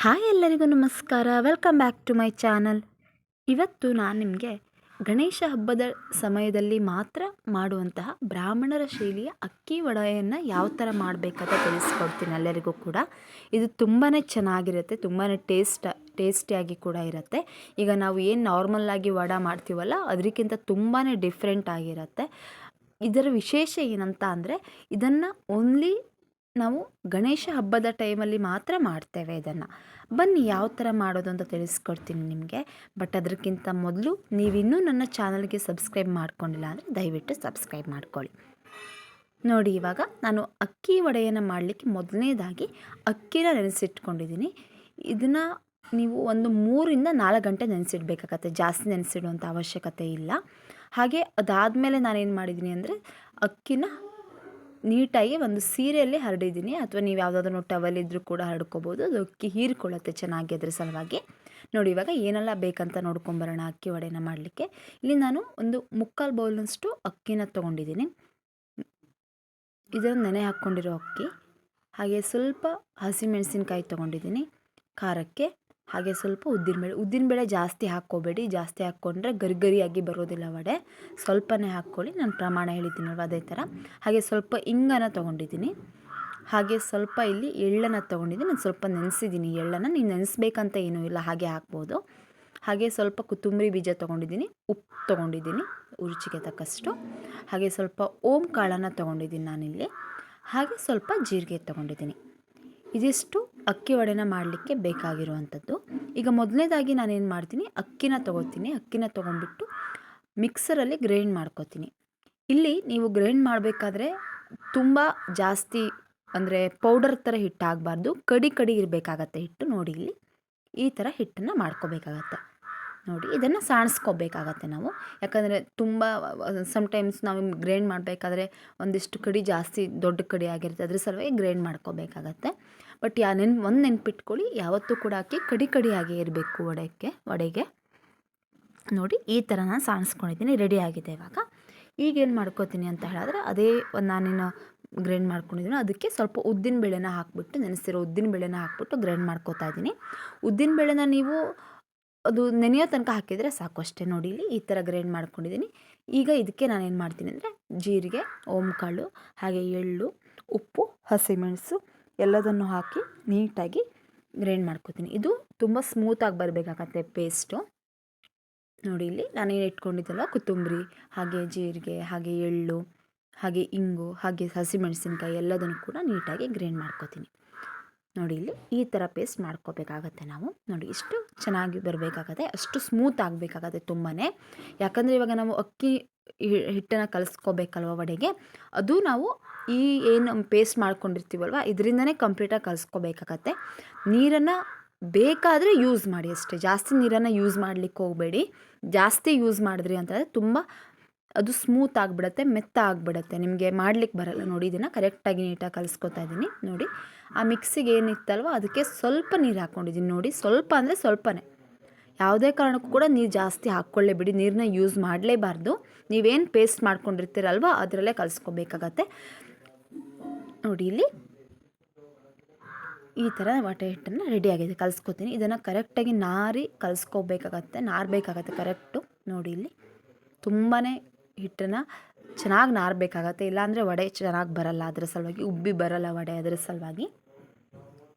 Hi ಎಲ್ಲರಿಗೂ ನಮಸ್ಕಾರ. Welcome back to my channel. ಇವತ್ತು ನಾನು ನಿಮಗೆ ಗಣೇಶ ಹಬ್ಬದ ಸಮಯದಲ್ಲಿ ಮಾತ್ರ ಮಾಡುವಂತಹ ಬ್ರಾಹ್ಮಣರ ಶೈಲಿಯ ಅಕ್ಕಿ ವಡೆಯನ್ನು ಯಾವ ಥರ ಮಾಡಬೇಕಂತ ತಿಳಿಸ್ಕೊಡ್ತೀನಿ ಎಲ್ಲರಿಗೂ ಕೂಡ. ಇದು ತುಂಬಾ ಚೆನ್ನಾಗಿರುತ್ತೆ, ತುಂಬಾ ಟೇಸ್ಟಿಯಾಗಿ ಕೂಡ ಇರುತ್ತೆ. ಈಗ ನಾವು ಏನು ನಾರ್ಮಲ್ಲಾಗಿ ವಡೆ ಮಾಡ್ತೀವಲ್ಲ ಅದಕ್ಕಿಂತ ತುಂಬಾ ಡಿಫ್ರೆಂಟ್ ಆಗಿರುತ್ತೆ. ಇದರ ವಿಶೇಷ ಏನಂತ ಅಂದರೆ ಇದನ್ನು ಓನ್ಲಿ ನಾವು ಗಣೇಶ ಹಬ್ಬದ ಟೈಮಲ್ಲಿ ಮಾತ್ರ ಮಾಡ್ತೇವೆ ಇದನ್ನು. ಬನ್ನಿ ಯಾವ ಥರ ಮಾಡೋದು ಅಂತ ತಿಳಿಸ್ಕೊಡ್ತೀನಿ ನಿಮಗೆ. ಬಟ್ ಅದಕ್ಕಿಂತ ಮೊದಲು ನೀವಿನ್ನೂ ನನ್ನ ಚಾನಲ್ಗೆ ಸಬ್ಸ್ಕ್ರೈಬ್ ಮಾಡ್ಕೊಂಡಿಲ್ಲ ಅಂದರೆ ದಯವಿಟ್ಟು ಸಬ್ಸ್ಕ್ರೈಬ್ ಮಾಡ್ಕೊಳ್ಳಿ. ನೋಡಿ, ಇವಾಗ ನಾನು ಅಕ್ಕಿ ವಡೆಯನ್ನು ಮಾಡಲಿಕ್ಕೆ ಮೊದಲನೇದಾಗಿ ಅಕ್ಕಿನ ನೆನೆಸಿಟ್ಕೊಂಡಿದ್ದೀನಿ. ಇದನ್ನು ನೀವು ಒಂದು 3-4 ಗಂಟೆ ನೆನೆಸಿಡ್ಬೇಕಾಗತ್ತೆ, ಜಾಸ್ತಿ ನೆನೆಸಿಡುವಂಥ ಅವಶ್ಯಕತೆ ಇಲ್ಲ. ಹಾಗೆ ಅದಾದಮೇಲೆ ನಾನೇನು ಮಾಡಿದ್ದೀನಿ ಅಂದರೆ ಅಕ್ಕಿನ ನೀಟಾಗಿ ಒಂದು ಸೀರೆಯಲ್ಲಿ ಹರಡಿದ್ದೀನಿ, ಅಥವಾ ನೀವು ಯಾವುದಾದ್ರೂ ಟವಲ್ ಇದ್ದರೂ ಕೂಡ ಹರಡ್ಕೋಬೋದು. ಅದು ಅಕ್ಕಿ ಹೀರ್ಕೊಳ್ಳುತ್ತೆ ಚೆನ್ನಾಗಿ, ಅದ್ರ ಸಲುವಾಗಿ. ನೋಡಿ, ಇವಾಗ ಏನೆಲ್ಲ ಬೇಕಂತ ನೋಡ್ಕೊಂಬರೋಣ ಅಕ್ಕಿ ವಡೆನ ಮಾಡಲಿಕ್ಕೆ. ಇಲ್ಲಿ ನಾನು ಒಂದು 3/4 ಬೌಲ್ನಷ್ಟು ಅಕ್ಕಿನ ತೊಗೊಂಡಿದ್ದೀನಿ. ಇದನ್ನು ನೆನೆ ಹಾಕ್ಕೊಂಡಿರೋ ಅಕ್ಕಿ. ಹಾಗೆ ಸ್ವಲ್ಪ ಹಸಿಮೆಣಸಿನ್ಕಾಯಿ ತೊಗೊಂಡಿದ್ದೀನಿ ಖಾರಕ್ಕೆ. ಹಾಗೆ ಸ್ವಲ್ಪ ಉದ್ದಿನಬೇಳೆ ಜಾಸ್ತಿ ಹಾಕ್ಕೋಬೇಡಿ, ಜಾಸ್ತಿ ಹಾಕ್ಕೊಂಡ್ರೆ ಗರಿಗರಿಯಾಗಿ ಬರೋದಿಲ್ಲ ವಡೆ. ಸ್ವಲ್ಪನೇ ಹಾಕ್ಕೊಳ್ಳಿ, ನಾನು ಪ್ರಮಾಣ ಹೇಳಿದ್ದೀನಲ್ವ ಅದೇ ಥರ. ಹಾಗೆ ಸ್ವಲ್ಪ ಇಂಗನ್ನು ತೊಗೊಂಡಿದ್ದೀನಿ. ಹಾಗೆ ಸ್ವಲ್ಪ ಇಲ್ಲಿ ಎಳ್ಳನ್ನು ತೊಗೊಂಡಿದ್ದೀನಿ. ನಾನು ಸ್ವಲ್ಪ ನೆನೆಸಿದ್ದೀನಿ ಎಳ್ಳನ್ನು. ನೀವು ನೆನೆಸ್ಬೇಕಂತ ಏನೂ ಇಲ್ಲ, ಹಾಗೆ ಹಾಕ್ಬೋದು. ಹಾಗೆ ಸ್ವಲ್ಪ ಕೊತ್ತಂಬರಿ ಬೀಜ ತೊಗೊಂಡಿದ್ದೀನಿ, ಉಪ್ಪು ತೊಗೊಂಡಿದ್ದೀನಿ ರುಚಿಗೆ ತಕ್ಕಷ್ಟು. ಹಾಗೆ ಸ್ವಲ್ಪ ಓಂ ಕಾಳನ್ನು ತೊಗೊಂಡಿದ್ದೀನಿ ನಾನಿಲ್ಲಿ. ಹಾಗೆ ಸ್ವಲ್ಪ ಜೀರಿಗೆ ತೊಗೊಂಡಿದ್ದೀನಿ. ಇದಿಷ್ಟು ಅಕ್ಕಿ ವಡೆನ ಮಾಡಲಿಕ್ಕೆ ಬೇಕಾಗಿರುವಂಥದ್ದು. ಈಗ ಮೊದಲನೇದಾಗಿ ನಾನೇನು ಮಾಡ್ತೀನಿ, ಅಕ್ಕಿನ ತೊಗೊಂಡ್ಬಿಟ್ಟು ಮಿಕ್ಸರಲ್ಲಿ ಗ್ರೈಂಡ್ ಮಾಡ್ಕೊತೀನಿ. ಇಲ್ಲಿ ನೀವು ಗ್ರೈಂಡ್ ಮಾಡಬೇಕಾದ್ರೆ ತುಂಬ ಜಾಸ್ತಿ ಅಂದರೆ ಪೌಡರ್ ಥರ ಹಿಟ್ಟಾಗಬಾರ್ದು, ಕಡಿ ಇರಬೇಕಾಗತ್ತೆ ಹಿಟ್ಟು. ನೋಡಿ, ಇಲ್ಲಿ ಈ ಥರ ಹಿಟ್ಟನ್ನು ಮಾಡ್ಕೋಬೇಕಾಗತ್ತೆ. ನೋಡಿ, ಇದನ್ನು ಸಾಣಿಸ್ಕೋಬೇಕಾಗತ್ತೆ ನಾವು. ಯಾಕಂದರೆ ತುಂಬ ಸಮ್ಟೈಮ್ಸ್ ನಾವು ಗ್ರೈಂಡ್ ಮಾಡಬೇಕಾದ್ರೆ ಒಂದಿಷ್ಟು ಕಡಿ ಜಾಸ್ತಿ ದೊಡ್ಡ ಕಡಿ ಆಗಿರುತ್ತೆ, ಅದ್ರ ಸಲುವಾಗಿ ಗ್ರೈಂಡ್ ಮಾಡ್ಕೋಬೇಕಾಗತ್ತೆ. ಬಟ್ ಒಂದು ನೆನ್ಪಿಟ್ಕೊಳ್ಳಿ, ಯಾವತ್ತೂ ಕೂಡ ಅಕ್ಕಿ ಕಡಿಯಾಗೇ ಇರಬೇಕು ವಡೆಗೆ. ನೋಡಿ, ಈ ಥರ ನಾನು ಸಾಣಿಸ್ಕೊಂಡಿದ್ದೀನಿ, ರೆಡಿ ಆಗಿದೆ. ಇವಾಗ ಈಗೇನು ಮಾಡ್ಕೋತೀನಿ ಅಂತ ಹೇಳಿದ್ರೆ, ಅದೇ ನಾನೇನು ಗ್ರೈಂಡ್ ಮಾಡ್ಕೊಂಡಿದ್ದೀನಿ ಅದಕ್ಕೆ ಸ್ವಲ್ಪ ಉದ್ದಿನಬೇಳೆನ ಹಾಕ್ಬಿಟ್ಟು, ನೆನೆಸಿರೋ ಉದ್ದಿನಬೇಳೆನ ಹಾಕ್ಬಿಟ್ಟು ಗ್ರೈಂಡ್ ಮಾಡ್ಕೋತಾ ಇದ್ದೀನಿ. ಉದ್ದಿನಬೇಳೆನ ನೀವು ಅದು ನೆನೆಯೋ ತನಕ ಹಾಕಿದರೆ ಸಾಕು ಅಷ್ಟೇ. ನೋಡಿ, ಇಲ್ಲಿ ಈ ಥರ ಗ್ರೈಂಡ್ ಮಾಡ್ಕೊಂಡಿದ್ದೀನಿ. ಈಗ ಇದಕ್ಕೆ ನಾನೇನು ಮಾಡ್ತೀನಿ ಅಂದರೆ ಜೀರಿಗೆ, ಓಂಕಾಳು, ಹಾಗೆ ಎಳ್ಳು, ಉಪ್ಪು, ಹಸಿಮೆಣಸು ಎಲ್ಲದನ್ನು ಹಾಕಿ ನೀಟಾಗಿ ಗ್ರೈಂಡ್ ಮಾಡ್ಕೊತೀನಿ. ಇದು ತುಂಬ ಸ್ಮೂತಾಗಿ ಬರಬೇಕಾಗತ್ತೆ ಪೇಸ್ಟು. ನೋಡಿ, ಇಲ್ಲಿ ನಾನೇನು ಇಟ್ಕೊಂಡಿದ್ದಲ್ಲ, ಕೊತ್ತಂಬರಿ, ಹಾಗೆ ಜೀರಿಗೆ, ಹಾಗೆ ಎಳ್ಳು, ಹಾಗೆ ಇಂಗು, ಹಾಗೆ ಹಸಿಮೆಣಸಿನ್ಕಾಯಿ ಎಲ್ಲದನ್ನು ಕೂಡ ನೀಟಾಗಿ ಗ್ರೈಂಡ್ ಮಾಡ್ಕೊತೀನಿ. ನೋಡಿ, ಇಲ್ಲಿ ಈ ಥರ ಪೇಸ್ಟ್ ಮಾಡ್ಕೋಬೇಕಾಗತ್ತೆ ನಾವು. ನೋಡಿ, ಇಷ್ಟು ಚೆನ್ನಾಗಿ ಬರಬೇಕಾಗತ್ತೆ, ಅಷ್ಟು ಸ್ಮೂತ್ ಆಗಬೇಕಾಗತ್ತೆ ತುಂಬಾ. ಯಾಕಂದರೆ ಇವಾಗ ನಾವು ಅಕ್ಕಿ ಹಿಟ್ಟನ್ನು ಕಲಿಸ್ಕೋಬೇಕಲ್ವ ವಡೆಗೆ, ಅದು ನಾವು ಈ ಏನು ಪೇಸ್ಟ್ ಮಾಡ್ಕೊಂಡಿರ್ತೀವಲ್ವ ಇದರಿಂದನೇ ಕಂಪ್ಲೀಟಾಗಿ ಕಲಿಸ್ಕೋಬೇಕಾಗತ್ತೆ. ನೀರನ್ನು ಬೇಕಾದರೆ ಯೂಸ್ ಮಾಡಿ ಅಷ್ಟೇ, ಜಾಸ್ತಿ ನೀರನ್ನು ಯೂಸ್ ಮಾಡಲಿಕ್ಕೆ ಹೋಗಬೇಡಿ. ಜಾಸ್ತಿ ಯೂಸ್ ಮಾಡಿದ್ರಿ ಅಂತಂದರೆ ತುಂಬ ಅದು ಸ್ಮೂತ್ ಆಗಿಬಿಡುತ್ತೆ, ಮೆತ್ತ ಆಗಿಬಿಡುತ್ತೆ, ನಿಮಗೆ ಮಾಡಲಿಕ್ಕೆ ಬರಲ್ಲ. ನೋಡಿ, ಇದನ್ನು ಕರೆಕ್ಟಾಗಿ ನೀಟಾಗಿ ಕಲಿಸ್ಕೊತಾ ಇದ್ದೀನಿ. ನೋಡಿ, ಆ ಮಿಕ್ಸಿಗೆ ಏನಿತ್ತಲ್ವ ಅದಕ್ಕೆ ಸ್ವಲ್ಪ ನೀರು ಹಾಕ್ಕೊಂಡಿದ್ದೀನಿ. ನೋಡಿ, ಸ್ವಲ್ಪ ಅಂದರೆ ಸ್ವಲ್ಪನೇ, ಯಾವುದೇ ಕಾರಣಕ್ಕೂ ಕೂಡ ನೀರು ಜಾಸ್ತಿ ಹಾಕ್ಕೊಳ್ಳೇಬಿಡಿ, ನೀರನ್ನ ಯೂಸ್ ಮಾಡಲೇಬಾರ್ದು. ನೀವೇನು ಪೇಸ್ಟ್ ಮಾಡ್ಕೊಂಡಿರ್ತೀರಲ್ವ ಅದರಲ್ಲೇ ಕಲಿಸ್ಕೋಬೇಕಾಗತ್ತೆ. ನೋಡಿ, ಇಲ್ಲಿ ಈ ಥರ ವಡೆ ಹಿಟ್ಟನ್ನು ರೆಡಿಯಾಗಿದೆ, ಕಲಿಸ್ಕೊತೀನಿ. ಇದನ್ನು ಕರೆಕ್ಟಾಗಿ ನಾರಬೇಕಾಗತ್ತೆ ಕರೆಕ್ಟು. ನೋಡಿ, ಇಲ್ಲಿ ತುಂಬಾ ಹಿಟ್ಟನ್ನು ಚೆನ್ನಾಗಿ ನಾರಬೇಕಾಗತ್ತೆ, ಇಲ್ಲಾಂದರೆ ವಡೆ ಚೆನ್ನಾಗಿ ಬರಲ್ಲ, ಅದರ ಸಲುವಾಗಿ ಉಬ್ಬಿ ಬರಲ್ಲ ವಡೆ, ಅದರ ಸಲುವಾಗಿ.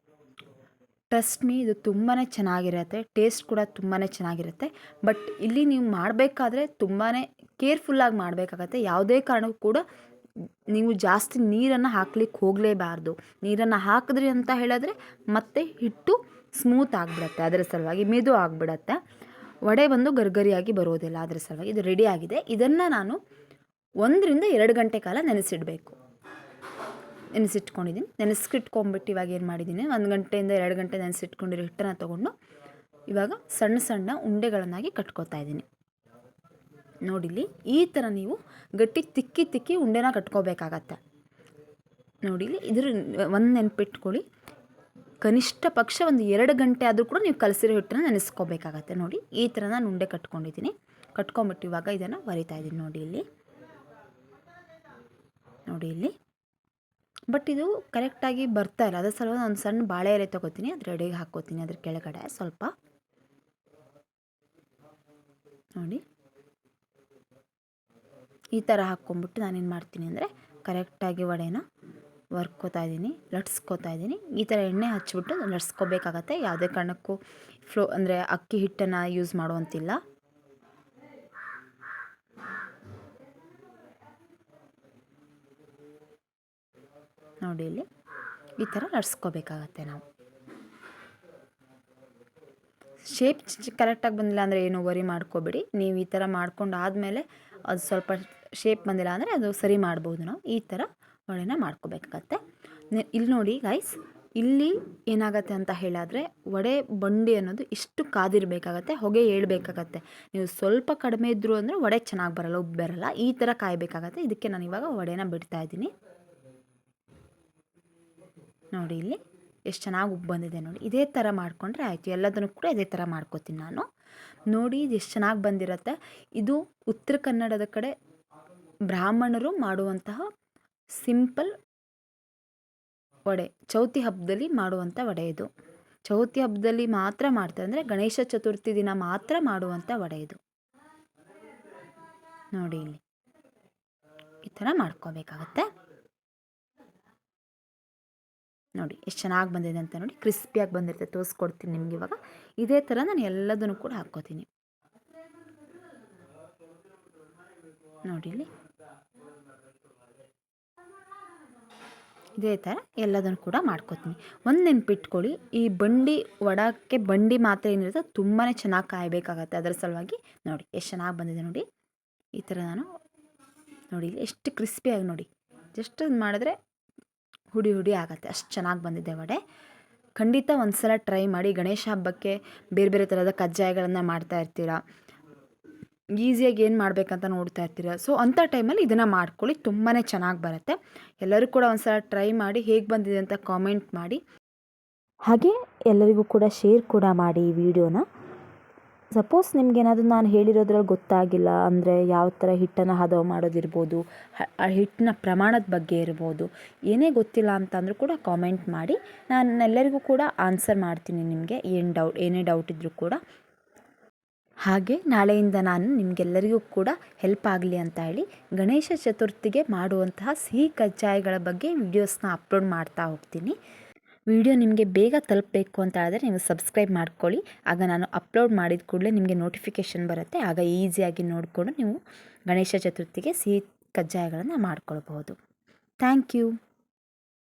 ಟ್ರಸ್ಟ್ ಮೀ, ಇದು ತುಂಬಾ ಚೆನ್ನಾಗಿರುತ್ತೆ, ಟೇಸ್ಟ್ ಕೂಡ ತುಂಬಾ ಚೆನ್ನಾಗಿರುತ್ತೆ. ಬಟ್ ಇಲ್ಲಿ ನೀವು ಮಾಡಬೇಕಾದ್ರೆ ತುಂಬಾ ಕೇರ್ಫುಲ್ಲಾಗಿ ಮಾಡಬೇಕಾಗತ್ತೆ. ಯಾವುದೇ ಕಾರಣಕ್ಕೂ ಕೂಡ ನೀವು ಜಾಸ್ತಿ ನೀರನ್ನು ಹಾಕ್ಲಿಕ್ಕೆ ಹೋಗಲೇಬಾರ್ದು. ನೀರನ್ನು ಹಾಕಿದ್ರಿ ಅಂತ ಹೇಳಿದ್ರೆ ಮತ್ತೆ ಹಿಟ್ಟು ಸ್ಮೂತ್ ಆಗಿಬಿಡತ್ತೆ, ಅದರ ಸಲುವಾಗಿ ಮೆದು ಆಗಿಬಿಡತ್ತೆ, ವಡೆ ಬಂದು ಗರಿಗರಿಯಾಗಿ ಬರೋದಿಲ್ಲ. ಅದರ ಸಲುವಾಗಿ ಇದು ರೆಡಿ ಆಗಿದೆ. ಇದನ್ನು ನಾನು 1-2 ಗಂಟೆ ಕಾಲ ನೆನೆಸಿಟ್ಕೊಂಡಿದ್ದೀನಿ. ನೆನೆಸಿಟ್ಕೊಂಡ್ಬಿಟ್ಟು ಇವಾಗ ಏನು ಮಾಡಿದ್ದೀನಿ, 1 ಗಂಟೆಯಿಂದ 2 ಗಂಟೆ ನೆನೆಸಿಟ್ಕೊಂಡಿರೋ ಹಿಟ್ಟನ್ನು ತೊಗೊಂಡು ಇವಾಗ ಸಣ್ಣ ಸಣ್ಣ ಉಂಡೆಗಳನ್ನಾಗಿ ಕಟ್ಕೋತಾ ಇದ್ದೀನಿ. ನೋಡಿಲಿ, ಈ ಥರ ನೀವು ಗಟ್ಟಿ ತಿಕ್ಕಿ ಉಂಡೆನ ಕಟ್ಕೋಬೇಕಾಗತ್ತೆ. ನೋಡಿಲಿ, ಇದ್ರ ಒಂದು ನೆನಪಿಟ್ಕೊಳ್ಳಿ, ಕನಿಷ್ಠ ಪಕ್ಷ 1-2 ಗಂಟೆ ಆದರೂ ಕೂಡ ನೀವು ಕಲಸಿರೋ ಹಿಟ್ಟನ್ನು ನೆನೆಸ್ಕೋಬೇಕಾಗತ್ತೆ. ನೋಡಿ, ಈ ಥರ ನಾನು ಉಂಡೆ ಕಟ್ಕೊಂಡಿದ್ದೀನಿ. ಕಟ್ಕೊಂಬಿಟ್ಟು ಇವಾಗ ಇದನ್ನು ಬರಿತಾ ಇದ್ದೀನಿ. ನೋಡಿ, ಇಲ್ಲಿ ಬಟ್ ಇದು ಕರೆಕ್ಟಾಗಿ ಬರ್ತಾ ಇಲ್ಲ. ಅದರ ಸಲುವಾಗಿ ಒಂದು ಸಣ್ಣ ಬಾಳೆ ಎಲೆ ತೊಗೋತೀನಿ, ಅದ್ರ ಎಡೆಗೆ ಹಾಕ್ಕೋತೀನಿ ಅದ್ರ ಕೆಳಗಡೆ ಸ್ವಲ್ಪ. ನೋಡಿ ಈ ಥರ ಹಾಕ್ಕೊಂಬಿಟ್ಟು ನಾನೇನು ಮಾಡ್ತೀನಿ ಅಂದರೆ ಕರೆಕ್ಟಾಗಿ ವಡೆನ ವರ್ಕೋತಾ ಇದ್ದೀನಿ, ಲಟ್ಸ್ಕೊತಾ ಇದ್ದೀನಿ. ಈ ಥರ ಎಣ್ಣೆ ಹಚ್ಬಿಟ್ಟು ಲಟ್ಸ್ಕೋಬೇಕಾಗತ್ತೆ. ಯಾವುದೇ ಕಾರಣಕ್ಕೂ ಅಂದರೆ ಅಕ್ಕಿ ಹಿಟ್ಟನ್ನು ಯೂಸ್ ಮಾಡುವಂತಿಲ್ಲ. ನೋಡಿ ಇಲ್ಲಿ ಈ ಥರ ಲಟ್ಸ್ಕೋಬೇಕಾಗತ್ತೆ ನಾವು. ಶೇಪ್ ಕರೆಕ್ಟಾಗಿ ಬಂದಿಲ್ಲ ಅಂದರೆ ಏನು ವರಿ ಮಾಡ್ಕೋಬೇಡಿ. ನೀವು ಈ ಥರ ಮಾಡ್ಕೊಂಡು ಆದಮೇಲೆ ಅದು ಸ್ವಲ್ಪ ಶೇಪ್ ಬಂದಿಲ್ಲ ಅಂದರೆ ಅದು ಸರಿ ಮಾಡ್ಬೋದು. ನಾವು ಈ ಥರ ವಡೆನ ಮಾಡ್ಕೋಬೇಕಾಗತ್ತೆ. ಇಲ್ಲಿ ನೋಡಿ ಗೈಸ್, ಇಲ್ಲಿ ಏನಾಗತ್ತೆ ಅಂತ ಹೇಳಿದ್ರೆ ವಡೆ ಬಂಡಿ ಅನ್ನೋದು ಇಷ್ಟು ಕಾದಿರಬೇಕಾಗತ್ತೆ, ಹೊಗೆ ಏಳಬೇಕಾಗತ್ತೆ. ನೀವು ಸ್ವಲ್ಪ ಕಡಿಮೆ ಇದ್ದರೂ ಅಂದರೆ ವಡೆ ಚೆನ್ನಾಗಿ ಬರಲ್ಲ, ಉಬ್ಬು ಬರಲ್ಲ. ಈ ಥರ ಕಾಯಬೇಕಾಗತ್ತೆ. ಇದಕ್ಕೆ ನಾನು ಇವಾಗ ವಡೆನ ಬಿಡ್ತಾ ಇದ್ದೀನಿ. ನೋಡಿ ಇಲ್ಲಿ ಎಷ್ಟು ಚೆನ್ನಾಗಿ ಉಬ್ಬು ಬಂದಿದೆ ನೋಡಿ. ಇದೇ ಥರ ಮಾಡಿಕೊಂಡ್ರೆ ಆಯಿತು. ಎಲ್ಲದನ್ನು ಕೂಡ ಇದೇ ಥರ ಮಾಡ್ಕೋತೀನಿ ನಾನು. ನೋಡಿ ಇದು ಎಷ್ಟು ಚೆನ್ನಾಗಿ ಬಂದಿರುತ್ತೆ. ಇದು ಉತ್ತರ ಕನ್ನಡದ ಕಡೆ ಬ್ರಾಹ್ಮಣರು ಮಾಡುವಂತಹ ಸಿಂಪಲ್ ವಡೆ, ಚೌತಿ ಹಬ್ಬದಲ್ಲಿ ಮಾಡುವಂಥ ವಡೆ ಇದು. ಚೌತಿ ಹಬ್ಬದಲ್ಲಿ ಮಾತ್ರ ಮಾಡ್ತಾರೆ, ಅಂದರೆ ಗಣೇಶ ಚತುರ್ಥಿ ದಿನ ಮಾತ್ರ ಮಾಡುವಂಥ ವಡೆ ಇದು. ನೋಡಿ ಇಲ್ಲಿ ಈ ಥರ ಮಾಡ್ಕೋಬೇಕಾಗತ್ತೆ. ನೋಡಿ ಎಷ್ಟು ಚೆನ್ನಾಗಿ ಬಂದಿದೆ ಅಂತ ನೋಡಿ, ಕ್ರಿಸ್ಪಿಯಾಗಿ ಬಂದಿರುತ್ತೆ. ತೋರಿಸ್ಕೊಡ್ತೀನಿ ನಿಮ್ಗೆ ಇವಾಗ. ಇದೇ ಥರ ನಾನು ಎಲ್ಲದನ್ನು ಕೂಡ ಹಾಕ್ಕೋತೀನಿ. ನೋಡಿ ಇಲ್ಲಿ ಇದೇ ಥರ ಎಲ್ಲದನ್ನು ಕೂಡ ಮಾಡ್ಕೋತೀನಿ. ಒಂದು ನೆನ್ಪಿಟ್ಕೊಳ್ಳಿ, ಈ ಬಂಡಿ ವಡಕ್ಕೆ ಬಂಡಿ ಮಾತ್ರ ಏನಿರುತ್ತೆ ತುಂಬಾ ಚೆನ್ನಾಗಿ ಕಾಯಬೇಕಾಗತ್ತೆ. ಅದರ ಸಲುವಾಗಿ ನೋಡಿ ಎಷ್ಟು ಚೆನ್ನಾಗಿ ಬಂದಿದೆ ನೋಡಿ. ಈ ಥರ ನಾನು ನೋಡಿ ಇಲ್ಲಿ ಎಷ್ಟು ಕ್ರಿಸ್ಪಿಯಾಗಿ ನೋಡಿ, ಜಸ್ಟ್ ಅದು ಮಾಡಿದ್ರೆ ಹುಡಿ ಹುಡಿ ಆಗುತ್ತೆ, ಅಷ್ಟು ಚೆನ್ನಾಗಿ ಬಂದಿದೆ ವಡೆ. ಖಂಡಿತ ಒಂದು ಸಲ ಟ್ರೈ ಮಾಡಿ. ಗಣೇಶ ಹಬ್ಬಕ್ಕೆ ಬೇರೆ ಬೇರೆ ಥರದ ಕಜ್ಜಾಯಗಳನ್ನು ಮಾಡ್ತಾ ಇರ್ತೀರ, ಈಸಿಯಾಗಿ ಏನು ಮಾಡಬೇಕಂತ ನೋಡ್ತಾ ಇರ್ತೀರ. ಸೊ ಅಂಥ ಟೈಮಲ್ಲಿ ಇದನ್ನು ಮಾಡ್ಕೊಳ್ಳಿ, ತುಂಬಾ ಚೆನ್ನಾಗಿ ಬರುತ್ತೆ. ಎಲ್ಲರೂ ಕೂಡ ಒಂದು ಸಲ ಟ್ರೈ ಮಾಡಿ ಹೇಗೆ ಬಂದಿದೆ ಅಂತ ಕಾಮೆಂಟ್ ಮಾಡಿ. ಹಾಗೆ ಎಲ್ಲರಿಗೂ ಕೂಡ ಶೇರ್ ಕೂಡ ಮಾಡಿ ಈ ವಿಡಿಯೋನ. ಸಪೋಸ್ ನಿಮಗೇನಾದರೂ ನಾನು ಹೇಳಿರೋದ್ರಲ್ಲಿ ಗೊತ್ತಾಗಿಲ್ಲ ಅಂದರೆ ಯಾವ ಥರ ಹಿಟ್ಟನ್ನು ಹದ ಮಾಡೋದಿರ್ಬೋದು, ಆ ಹಿಟ್ಟಿನ ಪ್ರಮಾಣದ ಬಗ್ಗೆ ಇರ್ಬೋದು, ಏನೇ ಗೊತ್ತಿಲ್ಲ ಅಂತಂದರೂ ಕೂಡ ಕಾಮೆಂಟ್ ಮಾಡಿ. ನಾನು ಎಲ್ಲರಿಗೂ ಕೂಡ ಆನ್ಸರ್ ಮಾಡ್ತೀನಿ ನಿಮಗೆ, ಏನೇ ಡೌಟ್ ಇದ್ದರೂ ಕೂಡ. ಹಾಗೆ ನಾಳೆಯಿಂದ ನಾನು ನಿಮಗೆಲ್ಲರಿಗೂ ಕೂಡ ಹೆಲ್ಪ್ ಆಗಲಿ ಅಂತ ಹೇಳಿ ಗಣೇಶ ಚತುರ್ಥಿಗೆ ಮಾಡುವಂತಹ ಸಿಹಿ ಕಜ್ಜಾಯಗಳ ಬಗ್ಗೆ ವಿಡಿಯೋಸ್ನ ಅಪ್ಲೋಡ್ ಮಾಡ್ತಾ ಹೋಗ್ತೀನಿ. ವಿಡಿಯೋ ನಿಮಗೆ ಬೇಗ ತಲುಪಬೇಕು ಅಂತ ಹೇಳಿದ್ರೆ ನೀವು ಸಬ್ಸ್ಕ್ರೈಬ್ ಮಾಡ್ಕೊಳ್ಳಿ. ಆಗ ನಾನು ಅಪ್ಲೋಡ್ ಮಾಡಿದ ಕೂಡಲೇ ನಿಮಗೆ ನೋಟಿಫಿಕೇಷನ್ ಬರುತ್ತೆ. ಆಗ ಈಸಿಯಾಗಿ ನೋಡಿಕೊಂಡು ನೀವು ಗಣೇಶ ಚತುರ್ಥಿಗೆ ಸಿಹಿ ಕಜ್ಜಾಯಗಳನ್ನು ಮಾಡ್ಕೊಳ್ಬಹುದು. Thank you.